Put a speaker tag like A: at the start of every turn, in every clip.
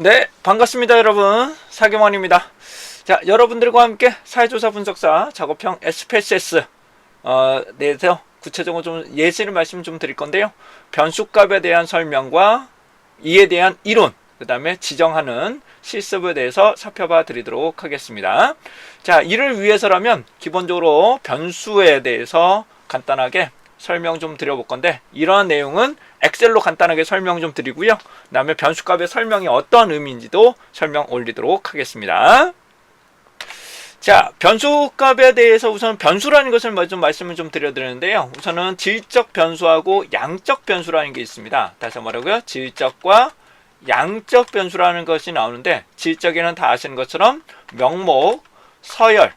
A: 네, 반갑습니다, 여러분. 사경원입니다. 자, 여러분들과 함께 사회조사 분석사 작업형 SPSS 대해서 구체적으로 좀 예시를 말씀 좀 드릴 건데요. 변수값에 대한 설명과 이에 대한 이론, 그 다음에 지정하는 실습에 대해서 살펴봐 드리도록 하겠습니다. 자, 이를 위해서라면 기본적으로 변수에 대해서 간단하게 설명 좀 드려볼 건데, 이러한 내용은 엑셀로 간단하게 설명 좀 드리고요. 그 다음에 변수값의 설명이 어떤 의미인지도 설명 올리도록 하겠습니다. 자, 변수값에 대해서 우선 변수라는 것을 먼저 말씀을 좀 드려드리는데요. 우선은 질적 변수하고 양적 변수라는 게 있습니다. 다시 말하고요. 질적과 양적 변수라는 것이 나오는데, 질적에는 다 아시는 것처럼 명목, 서열,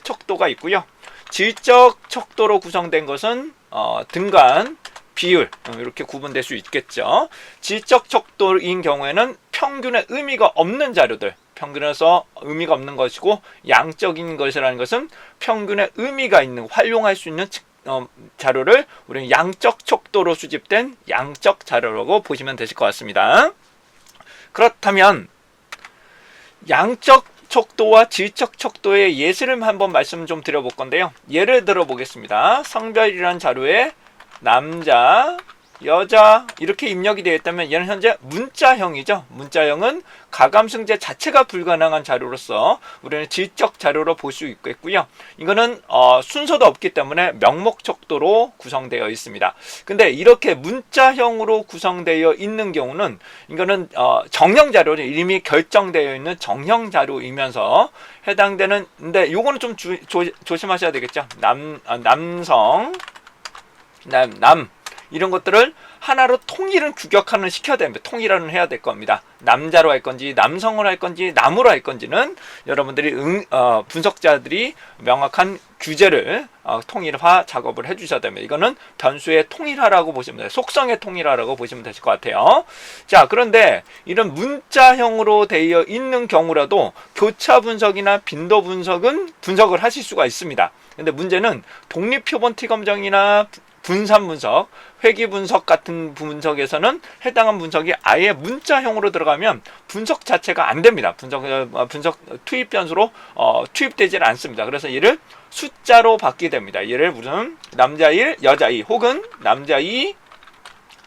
A: 척도가 있고요. 질적 척도로 구성된 것은 등간, 비율 이렇게 구분될 수 있겠죠. 질적 척도인 경우에는 평균의 의미가 없는 자료들, 평균에서 의미가 없는 것이고, 양적인 것이라는 것은 평균의 의미가 있는, 활용할 수 있는 자료를 우리는 양적 척도로 수집된 양적 자료라고 보시면 되실 것 같습니다. 그렇다면 양적 척도와 질적 척도의 예시를 한번 말씀 좀 드려볼 건데요. 예를 들어 보겠습니다. 성별이라는 자료에 남자, 여자 이렇게 입력이 되어 있다면 얘는 현재 문자형이죠. 문자형은 가감승제 자체가 불가능한 자료로서 우리는 질적 자료로 볼 수 있겠고요. 이거는 순서도 없기 때문에 명목 척도로 구성되어 있습니다. 근데 이렇게 문자형으로 구성되어 있는 경우는 이거는 정형 자료는 이미 결정되어 있는 정형 자료이면서 해당되는, 근데 요거는 좀 조심하셔야 되겠죠. 남성, 남 이런 것들을 하나로 통일은 규격화는 시켜야 됩니다. 통일화는 해야 될 겁니다. 남자로 할 건지 남성으로 할 건지 남으로 할 건지는 여러분들이 분석자들이 명확한 규제를 통일화 작업을 해주셔야 됩니다. 이거는 변수의 통일화라고 보시면 돼요. 속성의 통일화라고 보시면 되실 것 같아요. 자, 그런데 이런 문자형으로 되어 있는 경우라도 교차 분석이나 빈도 분석을 하실 수가 있습니다. 근데 문제는 독립표본 T검정이나 분산 분석, 회귀 분석 같은 분석에서는 해당한 분석이 아예 문자형으로 들어가면 분석 자체가 안 됩니다. 분석 투입 변수로 투입되질 않습니다. 그래서 얘를 숫자로 받게 됩니다. 얘를 무슨 남자 1, 여자 2 혹은 남자 2,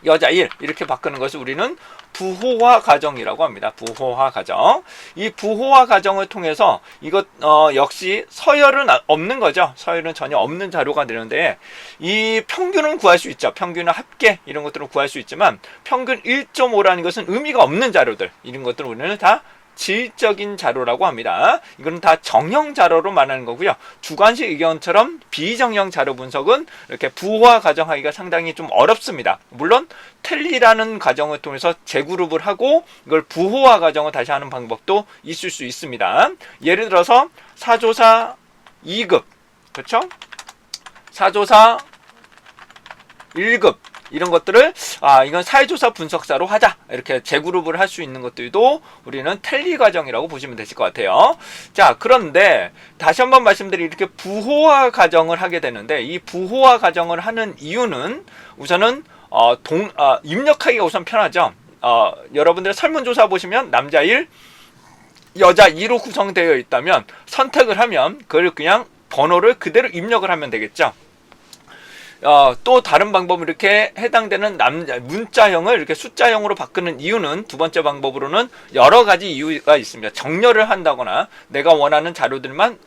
A: 여자 1 이렇게 바꾸는 것을 우리는 부호화 과정이라고 합니다. 부호화 과정. 이 부호화 과정을 통해서 이것 역시 서열은 없는 거죠. 서열은 전혀 없는 자료가 되는데, 이 평균은 구할 수 있죠. 평균은 합계 이런 것들은 구할 수 있지만 평균 1.5라는 것은 의미가 없는 자료들, 이런 것들은 우리는 다 질적인 자료라고 합니다. 이거는 다 정형 자료로 말하는 거고요. 주관식 의견처럼 비정형 자료 분석은 이렇게 부호화 과정하기가 상당히 좀 어렵습니다. 물론 텔리라는 과정을 통해서 재그룹을 하고 이걸 부호화 과정을 다시 하는 방법도 있을 수 있습니다. 예를 들어서 사조사 2급, 그렇죠? 사조사 1급 이런 것들을 이건 사회조사 분석사로 하자, 이렇게 재그룹을 할 수 있는 것들도 우리는 텔리 과정이라고 보시면 되실 것 같아요. 자, 그런데 다시 한번 말씀드리면 이렇게 부호화 과정을 하게 되는데, 이 부호화 과정을 하는 이유는 우선은 입력하기가 우선 편하죠. 여러분들 설문조사 보시면 남자 1, 여자 2로 구성되어 있다면 선택을 하면 그걸 그냥 번호를 그대로 입력을 하면 되겠죠. 또 다른 방법은 이렇게 해당되는 문자형을 이렇게 숫자형으로 바꾸는 이유는, 두 번째 방법으로는 여러 가지 이유가 있습니다. 정렬을 한다거나 내가 원하는 자료들만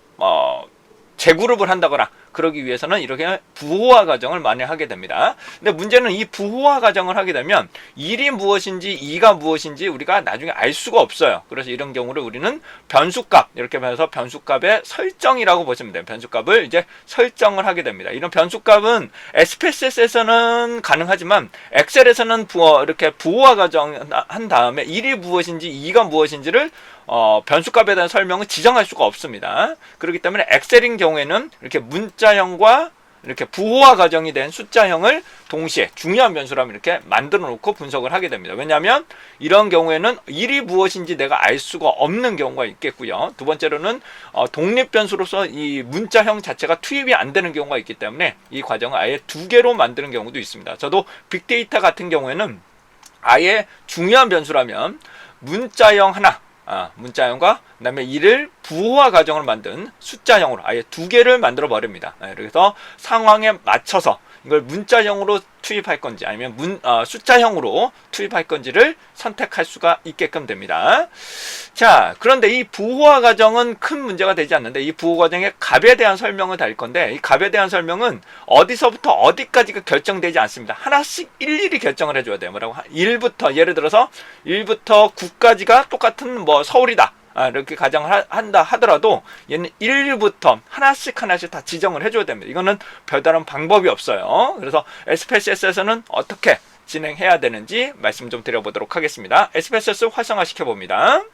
A: 재그룹을 한다거나 그러기 위해서는 이렇게 부호화 과정을 많이 하게 됩니다. 근데 문제는 이 부호화 과정을 하게 되면 1이 무엇인지 2가 무엇인지 우리가 나중에 알 수가 없어요. 그래서 이런 경우를 우리는 변수값, 이렇게 해서 변수값의 설정이라고 보시면 돼요. 변수값을 이제 설정을 하게 됩니다. 이런 변수값은 SPSS에서는 가능하지만 엑셀에서는 이렇게 부호화 과정 한 다음에 1이 무엇인지 2가 무엇인지를 변수값에 대한 설명을 지정할 수가 없습니다. 그렇기 때문에 엑셀인 경우에는 이렇게 문자형과 이렇게 부호화 과정이 된 숫자형을 동시에 중요한 변수라면 이렇게 만들어 놓고 분석을 하게 됩니다. 왜냐하면 이런 경우에는 1이 무엇인지 내가 알 수가 없는 경우가 있겠고요. 두 번째로는 독립 변수로서 이 문자형 자체가 투입이 안 되는 경우가 있기 때문에 이 과정을 아예 두 개로 만드는 경우도 있습니다. 저도 빅데이터 같은 경우에는 아예 중요한 변수라면 문자형 하나, 문자형과 그다음에 이를 부호화 가정을 만든 숫자형으로 아예 두 개를 만들어 버립니다. 그래서 상황에 맞춰서 이걸 문자형으로 투입할 건지 아니면 숫자형으로 투입할 건지를 선택할 수가 있게끔 됩니다. 자, 그런데 이 부호화 가정은 큰 문제가 되지 않는데 이 부호화 가정의 값에 대한 설명을 달 건데 이 값에 대한 설명은 어디서부터 어디까지가 결정되지 않습니다. 하나씩 일일이 결정을 해줘야 돼요. 뭐라고? 1부터 예를 들어서 1부터 9까지가 똑같은 뭐 서울이다. 이렇게 가정을 한다 하더라도 얘는 1부터 하나씩 다 지정을 해줘야 됩니다. 이거는 별다른 방법이 없어요. 그래서 SPSS에서는 어떻게 진행해야 되는지 말씀 좀 드려보도록 하겠습니다. SPSS 활성화 시켜봅니다.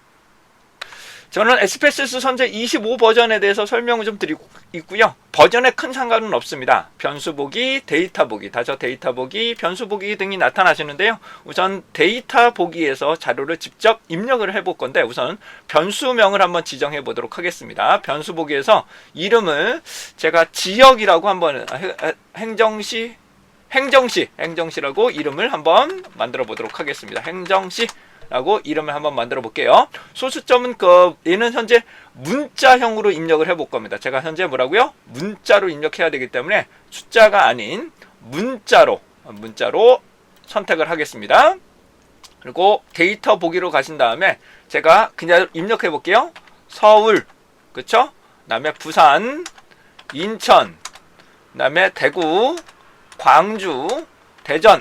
A: 저는 SPSS 선제 25 버전에 대해서 설명을 좀 드리고 있고요. 버전에 큰 상관은 없습니다. 변수 보기, 데이터 보기, 다저 데이터 보기, 변수 보기 등이 나타나시는데요. 우선 데이터 보기에서 자료를 직접 입력을 해볼 건데 우선 변수명을 한번 지정해 보도록 하겠습니다. 변수 보기에서 이름을 제가 지역이라고 한번 행정시라고 이름을 한번 만들어 보도록 하겠습니다. 행정시 라고 이름을 한번 만들어 볼게요. 소수점은 얘는 현재 문자형으로 입력을 해볼 겁니다. 제가 현재 뭐라고요? 문자로 입력해야 되기 때문에 숫자가 아닌 문자로 선택을 하겠습니다. 그리고 데이터 보기로 가신 다음에 제가 그냥 입력해 볼게요. 서울, 그쵸? 그다음에 부산, 인천, 그다음에 대구, 광주, 대전,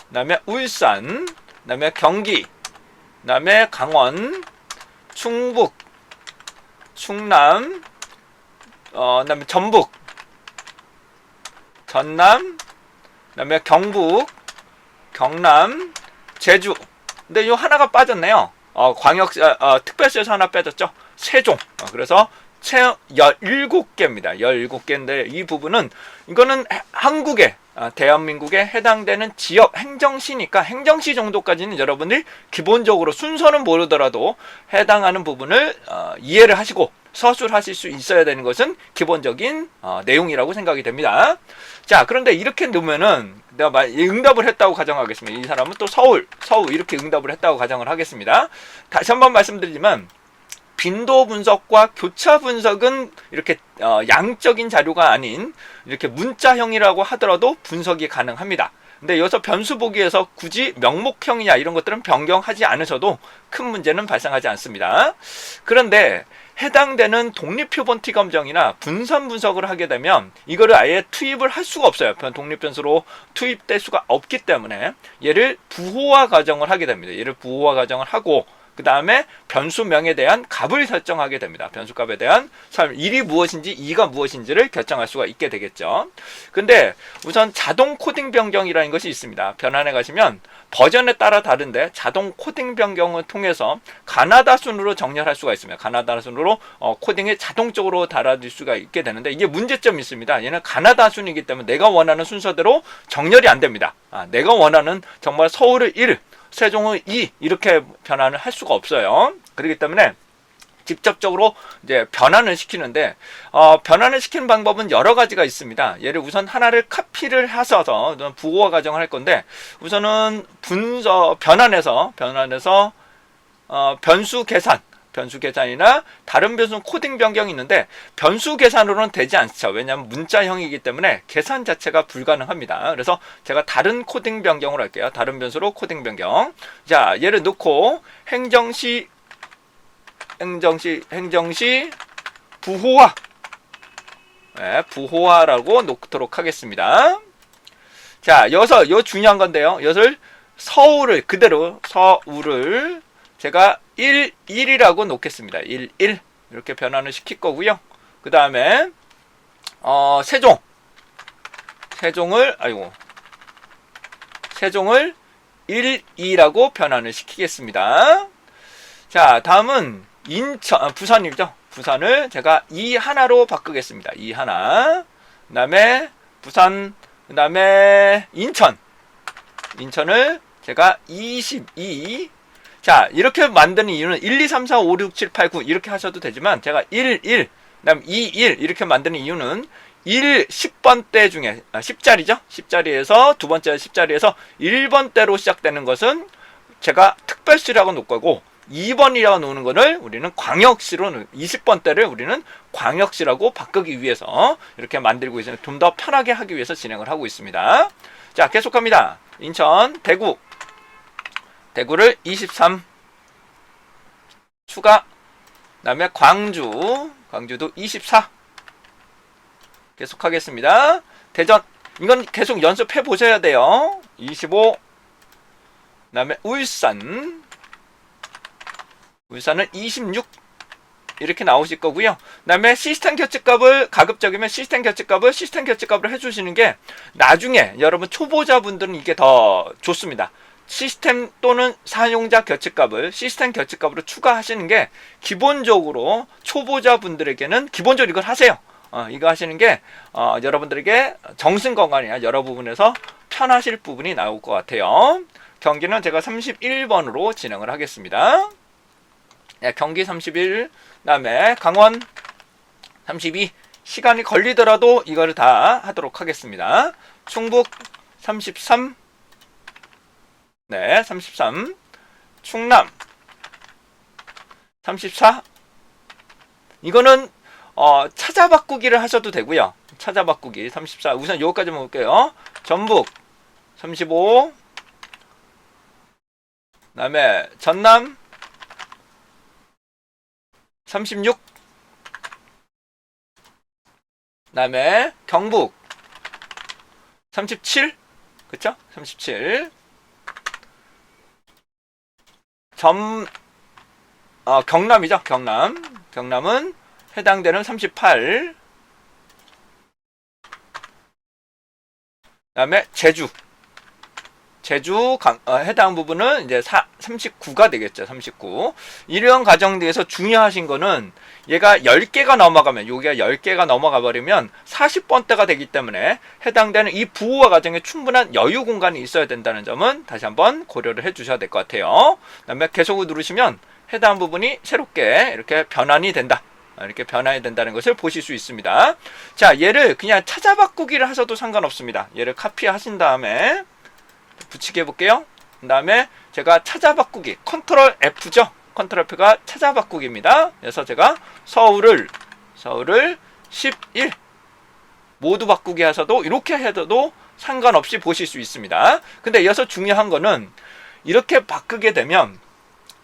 A: 그다음에 울산, 그 다음에 경기, 그 다음에 강원, 충북, 충남, 그 다음에 전북, 전남, 그 다음에 경북, 경남, 제주. 근데 이 하나가 빠졌네요. 특별시에서 하나 빠졌죠. 세종. 그래서 17개입니다. 17개인데 이 부분은 이거는 한국에 대한민국에 해당되는 지역 행정시니까 행정시 정도까지는 여러분들이 기본적으로 순서는 모르더라도 해당하는 부분을 이해를 하시고 서술하실 수 있어야 되는 것은 기본적인 내용이라고 생각이 됩니다. 자, 그런데 이렇게 놓으면은 내가 응답을 했다고 가정하겠습니다. 이 사람은 또 서울 이렇게 응답을 했다고 가정을 하겠습니다. 다시 한번 말씀드리지만 빈도 분석과 교차 분석은 이렇게 양적인 자료가 아닌 이렇게 문자형이라고 하더라도 분석이 가능합니다. 근데 여기서 변수 보기에서 굳이 명목형이냐 이런 것들은 변경하지 않으셔도 큰 문제는 발생하지 않습니다. 그런데 해당되는 독립표본티 검정이나 분선 분석을 하게 되면 이거를 아예 투입을 할 수가 없어요. 독립변수로 투입될 수가 없기 때문에 얘를 부호화 가정을 하게 됩니다. 얘를 부호화 가정을 하고 그 다음에 변수명에 대한 값을 설정하게 됩니다. 변수값에 대한 1이 무엇인지 2가 무엇인지를 결정할 수가 있게 되겠죠. 근데 우선 자동 코딩 변경이라는 것이 있습니다. 변환에 가시면 버전에 따라 다른데 자동 코딩 변경을 통해서 가나다 순으로 정렬할 수가 있습니다. 가나다 순으로 코딩이 자동적으로 달아질 수가 있게 되는데 이게 문제점이 있습니다. 얘는 가나다 순이기 때문에 내가 원하는 순서대로 정렬이 안 됩니다. 내가 원하는 정말 서울을 1, 세종을 2 이렇게 변환을 할 수가 없어요. 그렇기 때문에 직접적으로 이제 변환을 시키는데 변환을 시키는 방법은 여러 가지가 있습니다. 얘를 우선 하나를 카피를 하셔서 부호화 가정을 할 건데 우선은 변환해서 변수 계산이나 다른 변수 코딩 변경이 있는데 변수 계산으로는 되지 않죠. 왜냐하면 문자형이기 때문에 계산 자체가 불가능합니다. 그래서 제가 다른 코딩 변경으로 할게요. 다른 변수로 코딩 변경. 자, 얘를 넣고 행정시 부호화. 네, 부호화라고 놓도록 하겠습니다. 자, 여기서 요 중요한 건데요. 여기서 서울을 그대로 서울을 제가 1이라고 놓겠습니다. 1 이렇게 변환을 시킬 거고요. 그 다음에 세종을 1, 2라고 변환을 시키겠습니다. 자, 다음은 부산이죠. 부산을 제가 2 하나로 바꾸겠습니다. 2 하나. 그 다음에 부산, 그 다음에 인천을 제가 22. 자, 이렇게 만드는 이유는 1, 2, 3, 4, 5, 6, 7, 8, 9 이렇게 하셔도 되지만 제가 1, 그 다음 2, 1 이렇게 만드는 이유는 10번대 중에 10자리죠. 10자리에서 두 번째 10자리에서 1번대로 시작되는 것은 제가 특별시라고 놓을 거고 2번이라고 놓는 거를 우리는 광역시로 20번대를 우리는 광역시라고 바꾸기 위해서 이렇게 만들고 있습니다. 좀 더 편하게 하기 위해서 진행을 하고 있습니다. 자, 계속합니다. 인천, 대구를 23 추가. 그다음에 광주도 24 계속하겠습니다. 대전, 이건 계속 연습해 보셔야 돼요. 25. 그다음에 울산은 26 이렇게 나오실 거고요. 그다음에 시스템 교체값을 가급적이면 시스템 교체값을 해주시는 게 나중에 여러분 초보자분들은 이게 더 좋습니다. 시스템 또는 사용자 교체값을 시스템 교체값으로 추가하시는 게 기본적으로 초보자분들에게는 기본적으로 이걸 하세요. 이거 하시는 게 여러분들에게 정신건강이나 여러 부분에서 편하실 부분이 나올 것 같아요. 경기는 제가 31번으로 진행을 하겠습니다. 네, 경기 31, 그다음에 강원 32. 시간이 걸리더라도 이거를 다 하도록 하겠습니다. 충북 33. 네, 33. 충남 34. 이거는 찾아 바꾸기를 하셔도 되고요. 찾아 바꾸기 34. 우선 요거까지만 볼게요. 전북 35. 그다음에 전남 36. 그다음에 경북 37. 그쵸? 37. 경남이죠. 경남은 해당되는 38. 그다음에 제주 해당 부분은 이제 39가 되겠죠. 39. 이런 과정에서 중요하신 거는 얘가 10개가 넘어가면, 여기가 10개가 넘어가 버리면 40번대가 되기 때문에 해당되는 이 부호화 과정에 충분한 여유 공간이 있어야 된다는 점은 다시 한번 고려를 해 주셔야 될 것 같아요. 그 다음에 계속을 누르시면 해당 부분이 새롭게 이렇게 변환이 된다. 이렇게 변환이 된다는 것을 보실 수 있습니다. 자, 얘를 그냥 찾아 바꾸기를 하셔도 상관없습니다. 얘를 카피하신 다음에 붙이게 해볼게요. 그 다음에 제가 찾아 바꾸기, 컨트롤 F죠. 컨트롤 F가 찾아 바꾸기입니다. 그래서 제가 서울을 11 모두 바꾸기 하셔도 이렇게 해도 상관없이 보실 수 있습니다. 근데 여기서 중요한 거는 이렇게 바꾸게 되면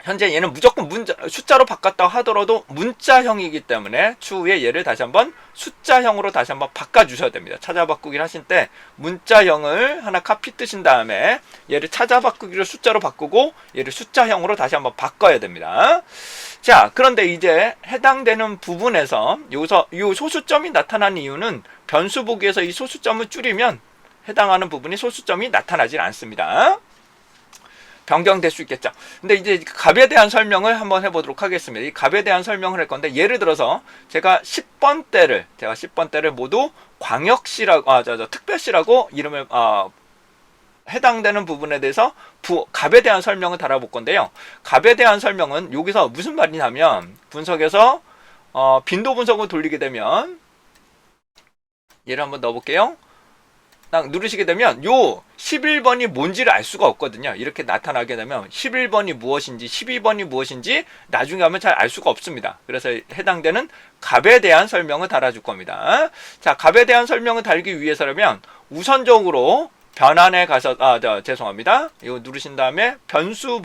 A: 현재 얘는 무조건 숫자로 바꿨다 하더라도 문자형이기 때문에 추후에 얘를 다시 한번 숫자형으로 다시 한번 바꿔주셔야 됩니다. 찾아 바꾸기를 하실 때 문자형을 하나 카피 뜨신 다음에 얘를 찾아 바꾸기를 숫자로 바꾸고 얘를 숫자형으로 다시 한번 바꿔야 됩니다. 자, 그런데 이제 해당되는 부분에서 여기서 이 소수점이 나타난 이유는 변수 보기에서 이 소수점을 줄이면 해당하는 부분이 소수점이 나타나질 않습니다. 변경될 수 있겠죠. 근데 이제 값에 대한 설명을 한번 해보도록 하겠습니다. 이 값에 대한 설명을 할 건데, 예를 들어서 제가 10번대를 모두 광역시라고, 특별시라고 이름을, 해당되는 부분에 대해서 값에 대한 설명을 달아볼 건데요. 값에 대한 설명은 여기서 무슨 말이냐면, 분석에서, 빈도 분석을 돌리게 되면, 얘를 한번 넣어볼게요. 딱 누르시게 되면 요 11번이 뭔지를 알 수가 없거든요. 이렇게 나타나게 되면 11번이 무엇인지 12번이 무엇인지 나중에 가면 잘 알 수가 없습니다. 그래서 해당되는 값에 대한 설명을 달아줄 겁니다. 자, 값에 대한 설명을 달기 위해서라면 우선적으로 변환에 가서 죄송합니다. 이거 누르신 다음에 변수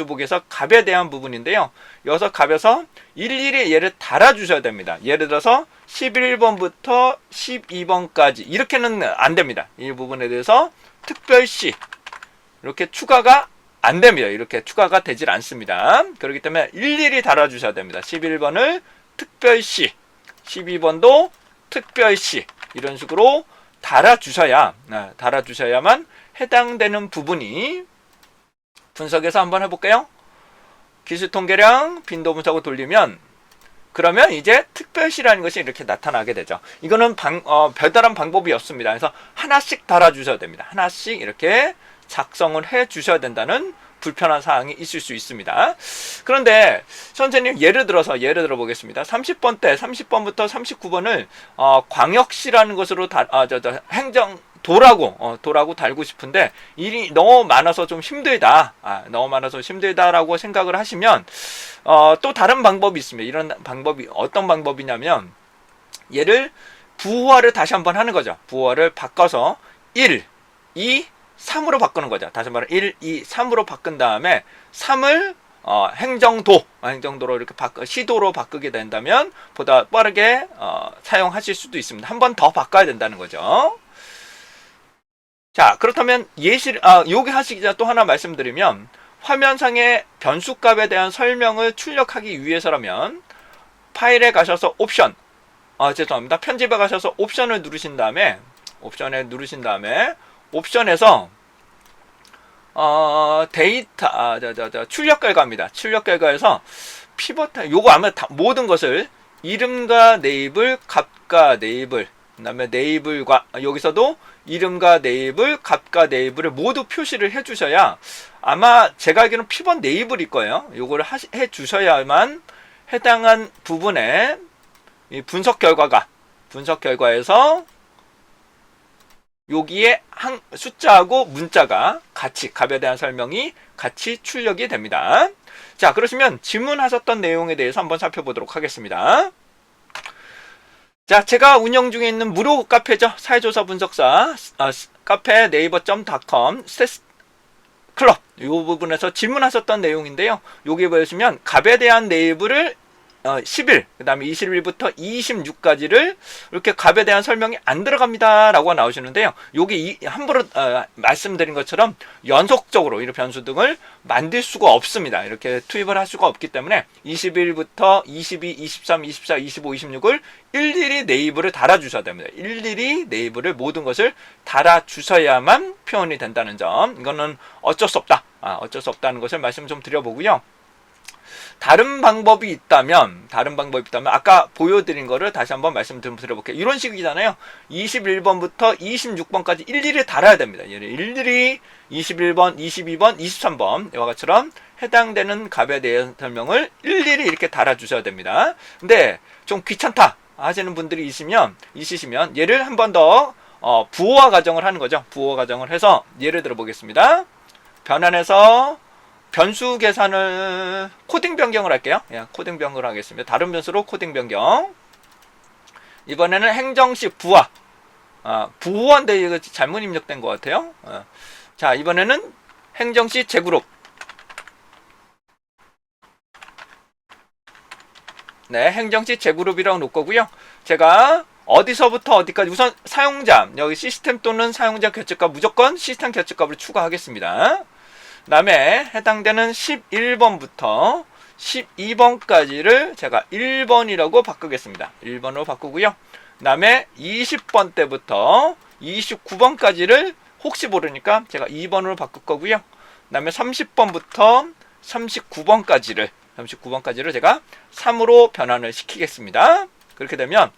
A: 보기에서 값에 대한 부분인데요. 여기서 값에서 일일이 얘를 달아주셔야 됩니다. 예를 들어서 11번부터 12번까지 이렇게는 안 됩니다. 이 부분에 대해서 특별시 이렇게 추가가 안 됩니다. 이렇게 추가가 되질 않습니다. 그렇기 때문에 일일이 달아주셔야 됩니다. 11번을 특별시, 12번도 특별시 이런 식으로 달아주셔야만 해당되는 부분이 분석해서 한번 해볼까요? 기술통계량 빈도 분석을 돌리면 그러면 이제 특별시라는 것이 이렇게 나타나게 되죠. 이거는 별다른 방법이 없습니다. 그래서 하나씩 달아주셔야 됩니다. 하나씩 이렇게 작성을 해 주셔야 된다는 불편한 사항이 있을 수 있습니다. 그런데 선생님 예를 들어 보겠습니다. 30번부터 39번을 광역시라는 것으로 도라고 달고 싶은데 일이 너무 많아서 좀 힘들다. 너무 많아서 힘들다라고 생각을 하시면 또 다른 방법이 있습니다. 이런 방법이 어떤 방법이냐면 얘를 부호화를 다시 한번 하는 거죠. 부호화를 바꿔서 1, 2, 3으로 바꾸는 거죠. 다시 말해 1, 2, 3으로 바꾼 다음에 3을 행정도로 이렇게 시도로 바꾸게 된다면 보다 빠르게 사용하실 수도 있습니다. 한 번 더 바꿔야 된다는 거죠. 자, 그렇다면 여기 하시기 전에 또 하나 말씀드리면 화면상의 변수값에 대한 설명을 출력하기 위해서라면 파일에 가셔서 옵션, 죄송합니다. 편집에 가셔서 옵션을 누르신 다음에 옵션에서 데이터 출력 결과입니다. 출력 결과에서 피벗 요거 아마 모든 것을 이름과 네이블, 값과 네이블, 그다음에 네이블과 여기서도 이름과 네이블, 값과 네이블을 모두 표시를 해 주셔야 아마 제가 알기로는 피벗 네이블일 거예요. 요거를 해 주셔야만 해당한 부분에 이 분석 결과에서 여기에 숫자하고 문자가 같이 값에 대한 설명이 같이 출력이 됩니다. 자, 그러시면 질문하셨던 내용에 대해서 한번 살펴보도록 하겠습니다. 자, 제가 운영 중에 있는 무료 카페죠. 사회조사 분석사 카페 네이버.com 클럽 이 부분에서 질문하셨던 내용인데요. 여기 보시면 값에 대한 네이버를 10일, 그 다음에 21일부터 26까지를 이렇게 값에 대한 설명이 안 들어갑니다 라고 나오시는데요. 여기 함부로 말씀드린 것처럼 연속적으로 이런 변수 등을 만들 수가 없습니다. 이렇게 투입을 할 수가 없기 때문에 21일부터 22, 23, 24, 25, 26을 일일이 네이버를 달아주셔야 됩니다. 일일이 네이버를 모든 것을 달아주셔야만 표현이 된다는 점, 이거는 어쩔 수 없다. 어쩔 수 없다는 것을 말씀 좀 드려보고요. 다른 방법이 있다면 아까 보여드린 거를 다시 한번 말씀 드려볼게요. 이런 식이잖아요. 21번부터 26번까지 일일이 달아야 됩니다. 일일이 21번, 22번, 23번 이와 같이처럼 해당되는 값에 대한 설명을 일일이 이렇게 달아주셔야 됩니다. 근데 좀 귀찮다 하시는 분들이 있으시면 얘를 한 번 더 부호화 가정을 하는 거죠. 부호화 가정을 해서 예를 들어 보겠습니다. 변환해서 변수 계산을 코딩 변경을 할게요. 코딩 변경을 하겠습니다. 다른 변수로 코딩 변경. 이번에는 행정식 부호화. 부호화인데 이거 잘못 입력된 것 같아요. 자, 이번에는 행정식 제그룹. 네, 행정식 제그룹이라고 놓을 거고요. 제가 어디서부터 어디까지 우선 사용자, 여기 시스템 또는 사용자 결제값 무조건 시스템 결제값을 추가하겠습니다. 그 다음에 해당되는 11번부터 12번까지를 제가 1번이라고 바꾸겠습니다. 1번으로 바꾸고요. 그 다음에 20번 때부터 29번까지를 혹시 모르니까 제가 2번으로 바꿀 거고요. 그 다음에 30번부터 39번까지를 제가 3으로 변환을 시키겠습니다. 그렇게 되면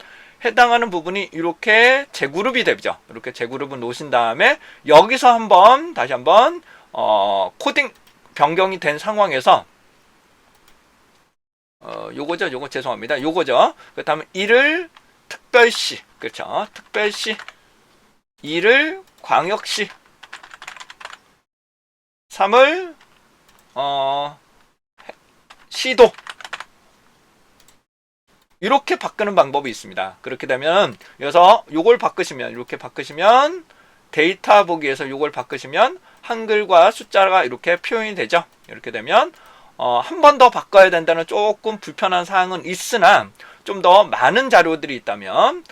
A: 해당하는 부분이 이렇게 재그룹이 되죠. 이렇게 재그룹을 놓으신 다음에 여기서 다시 한번 코딩 변경이 된 상황에서 요거 죄송합니다. 요거죠. 그렇다면 1을 특별시, 그렇죠. 특별시, 2를 광역시, 3을 시도, 이렇게 바꾸는 방법이 있습니다. 그렇게 되면 여기서 요걸 바꾸시면 이렇게 바꾸시면 데이터 보기에서 요걸 바꾸시면 한글과 숫자가 이렇게 표현이 되죠. 이렇게 되면 한 번 더 바꿔야 된다는 조금 불편한 사항은 있으나 좀 더 많은 자료들이 있다면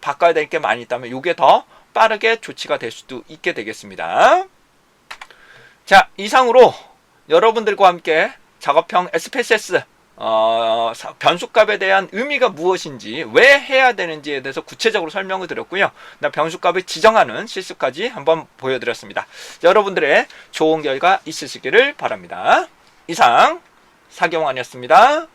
A: 바꿔야 될 게 많이 있다면 이게 더 빠르게 조치가 될 수도 있게 되겠습니다. 자, 이상으로 여러분들과 함께 작업형 SPSS 변수값에 대한 의미가 무엇인지, 왜 해야 되는지에 대해서 구체적으로 설명을 드렸고요. 변수값을 지정하는 실수까지 한번 보여드렸습니다. 자, 여러분들의 좋은 결과 있으시기를 바랍니다. 이상 사경환이었습니다.